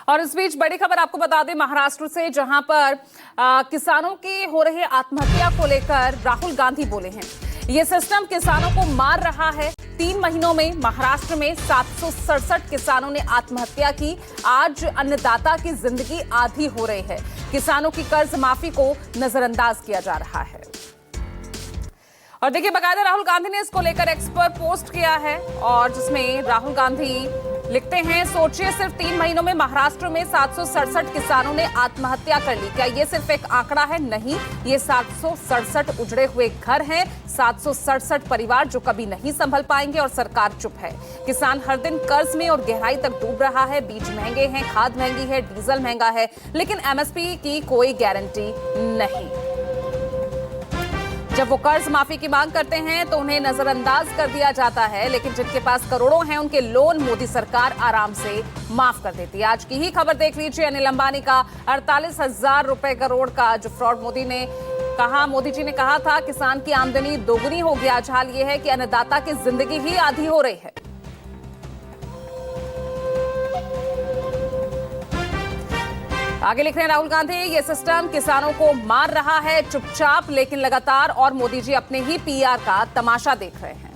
और इस बीच बड़ी खबर आपको बता दें महाराष्ट्र से, जहां पर किसानों की हो रही आत्महत्या को लेकर राहुल गांधी बोले हैं। ये सिस्टम किसानों को मार रहा है। 3 महीनों में महाराष्ट्र में 767 किसानों ने आत्महत्या की। आज अन्नदाता की जिंदगी आधी हो रही है। किसानों की कर्ज माफी को नजरअंदाज किया जा रहा है। और देखिए, बाकायदा राहुल गांधी ने इसको लेकर एक्स पर पोस्ट किया है और जिसमें राहुल गांधी लिखते हैं, सोचिए सिर्फ 3 महीनों में महाराष्ट्र में 767 किसानों ने आत्महत्या कर ली। क्या ये सिर्फ एक आंकड़ा है? नहीं, ये 767 उजड़े हुए घर हैं, 767 परिवार जो कभी नहीं संभल पाएंगे और सरकार चुप है। किसान हर दिन कर्ज में और गहराई तक डूब रहा है। बीज महंगे हैं, खाद महंगी है, डीजल महंगा है, लेकिन एमएसपी की कोई गारंटी नहीं। जब वो कर्ज माफी की मांग करते हैं तो उन्हें नजरअंदाज कर दिया जाता है, लेकिन जिनके पास करोड़ों हैं उनके लोन मोदी सरकार आराम से माफ कर देती है। आज की ही खबर देख लीजिए, अनिल अंबानी का 48,000 रुपए करोड़ का जो फ्रॉड मोदी जी ने कहा था किसान की आमदनी दोगुनी होगी। आज हाल ये है कि अन्नदाता की जिंदगी ही आधी हो रही है। आगे लिख रहे हैं राहुल गांधी, ये सिस्टम किसानों को मार रहा है चुपचाप, लेकिन लगातार, और मोदी जी अपने ही पीआर का तमाशा देख रहे हैं।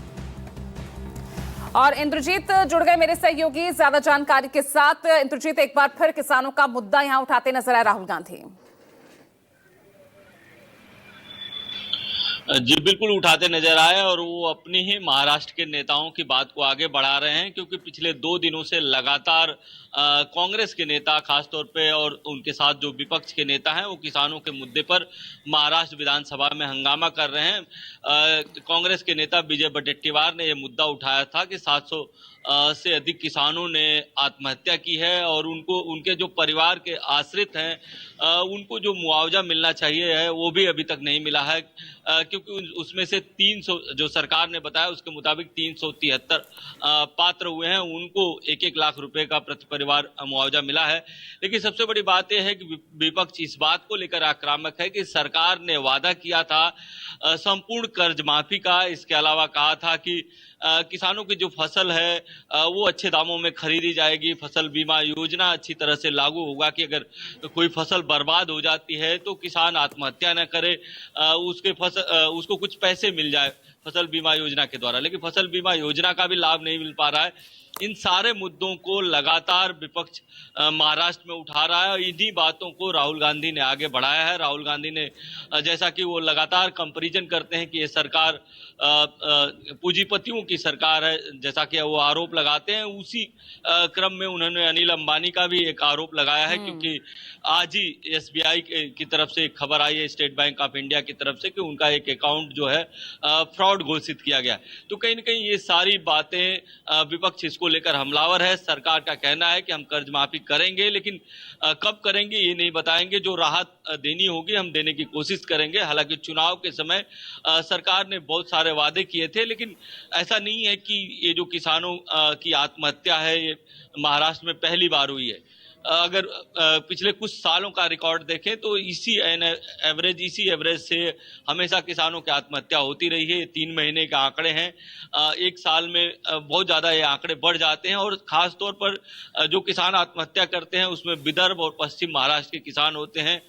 और इंद्रजीत जुड़ गए मेरे सहयोगी ज्यादा जानकारी के साथ। इंद्रजीत, एक बार फिर किसानों का मुद्दा यहां उठाते नजर आए राहुल गांधी। जी बिल्कुल उठाते नजर आए और वो अपनी ही महाराष्ट्र के नेताओं की बात को आगे बढ़ा रहे हैं, क्योंकि पिछले 2 दिनों से लगातार कांग्रेस के नेता खासतौर पे और उनके साथ जो विपक्ष के नेता हैं वो किसानों के मुद्दे पर महाराष्ट्र विधानसभा में हंगामा कर रहे हैं। कांग्रेस के नेता विजय वडेट्टीवार ने यह मुद्दा उठाया था कि 700 से अधिक किसानों ने आत्महत्या की है और उनके जो परिवार के आश्रित हैं उनको जो मुआवजा मिलना चाहिए है वो भी अभी तक नहीं मिला है, क्योंकि उसमें से 300 जो सरकार ने बताया उसके मुताबिक 373 पात्र हुए हैं, उनको 1-1 लाख रुपए का प्रति परिवार मुआवजा मिला है। लेकिन सबसे बड़ी बात यह है कि विपक्ष इस बात को लेकर आक्रामक है कि सरकार ने वादा किया था संपूर्ण कर्ज माफी का। इसके अलावा कहा था कि किसानों की जो फसल है वो अच्छे दामों में खरीदी जाएगी, फसल बीमा योजना अच्छी तरह से लागू होगा कि अगर कोई फसल बर्बाद हो जाती है तो किसान आत्महत्या न करे, उसको कुछ पैसे मिल जाए फसल बीमा योजना के द्वारा। लेकिन फसल बीमा योजना का भी लाभ नहीं मिल पा रहा है। इन सारे मुद्दों को लगातार विपक्ष महाराष्ट्र में उठा रहा है और इन्हीं बातों को राहुल गांधी ने आगे बढ़ाया है। राहुल गांधी ने जैसा कि वो लगातार कंपैरिजन करते हैं कि ये सरकार पूंजीपतियों की सरकार है, जैसा कि वो आरोप लगाते हैं, उसी क्रम में उन्होंने अनिल अंबानी का भी एक आरोप लगाया है, क्योंकि आज ही एसबीआई की तरफ से एक खबर आई है, स्टेट बैंक ऑफ इंडिया की तरफ से, कि उनका एक अकाउंट जो है फ्रॉड घोषित किया गया। तो कहीं न कहीं ये सारी बातें विपक्ष इसको लेकर हमलावर है। सरकार का कहना है कि हम कर्ज माफी करेंगे, लेकिन कब करेंगे ये नहीं बताएंगे। जो राहत देनी होगी हम देने की कोशिश करेंगे। हालांकि चुनाव के समय सरकार ने बहुत सारे वादे किए थे, लेकिन ऐसा नहीं है कि ये जो किसानों की आत्महत्या है ये महाराष्ट्र में पहली बार हुई है। अगर पिछले कुछ सालों का रिकॉर्ड देखें तो इसी एवरेज से हमेशा किसानों की आत्महत्या होती रही है। 3 महीने के आंकड़े हैं, एक साल में बहुत ज्यादा ये आंकड़े बढ़ जाते हैं और खास तौर पर जो किसान आत्महत्या करते हैं उसमें विदर्भ और पश्चिम महाराष्ट्र के किसान होते हैं।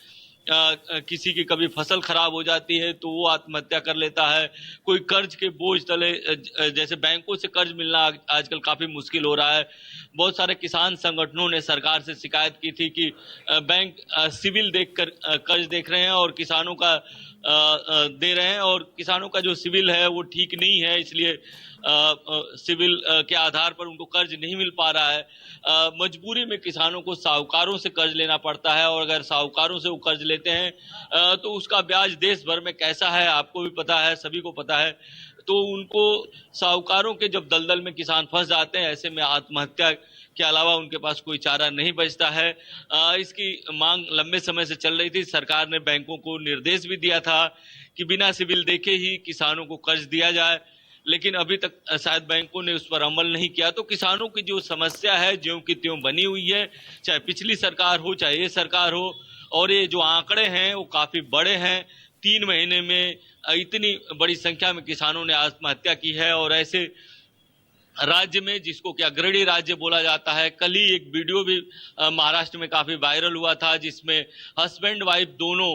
किसी की कभी फसल खराब हो जाती है तो वो आत्महत्या कर लेता है, कोई कर्ज के बोझ तले, जैसे बैंकों से कर्ज मिलना आजकल काफी मुश्किल हो रहा है। बहुत सारे किसान संगठनों ने सरकार से शिकायत की थी कि बैंक सिविल देखकर कर्ज देख रहे हैं और किसानों का दे रहे हैं, और किसानों का जो सिविल है वो ठीक नहीं है, इसलिए सिविल के आधार पर उनको कर्ज नहीं मिल पा रहा है। मजबूरी में किसानों को साहूकारों से कर्ज लेना पड़ता है, और अगर साहूकारों से वो कर्ज लेते हैं तो उसका ब्याज देश भर में कैसा है आपको भी पता है, सभी को पता है। तो उनको साहूकारों के जब दलदल में किसान फंस जाते हैं, ऐसे में आत्महत्या के अलावा उनके पास कोई चारा नहीं बचता है। इसकी मांग लंबे समय से चल रही थी। सरकार ने बैंकों को निर्देश भी दिया था कि बिना सिविल देखे ही किसानों को कर्ज दिया जाए, लेकिन अभी तक शायद बैंकों ने उस पर अमल नहीं किया। तो किसानों की जो समस्या है ज्यों की त्यों बनी हुई है, चाहे पिछली सरकार हो चाहे ये सरकार हो, और ये जो आंकड़े हैं वो काफी बड़े हैं। 3 महीने में इतनी बड़ी संख्या में किसानों ने आत्महत्या की है और ऐसे राज्य में, जिसको कि अग्रणी राज्य बोला जाता है। कल ही एक वीडियो भी महाराष्ट्र में काफी वायरल हुआ था, जिसमें हस्बैंड वाइफ दोनों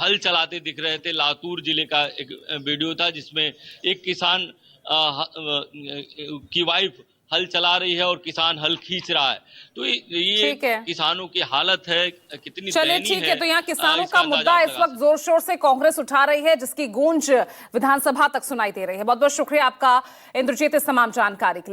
हल चलाते दिख रहे थे। लातूर जिले का एक वीडियो था, जिसमें एक किसान की वाइफ हल चला रही है और किसान हल खींच रहा है। तो ये किसानों की हालत है, कितनी चलिए दयनीय ठीक है। तो यहाँ किसानों का मुद्दा इस वक्त जोर शोर से कांग्रेस उठा रही है, जिसकी गूंज विधानसभा तक सुनाई दे रही है। बहुत बहुत शुक्रिया आपका इंद्रजीत इस तमाम जानकारी के लिए।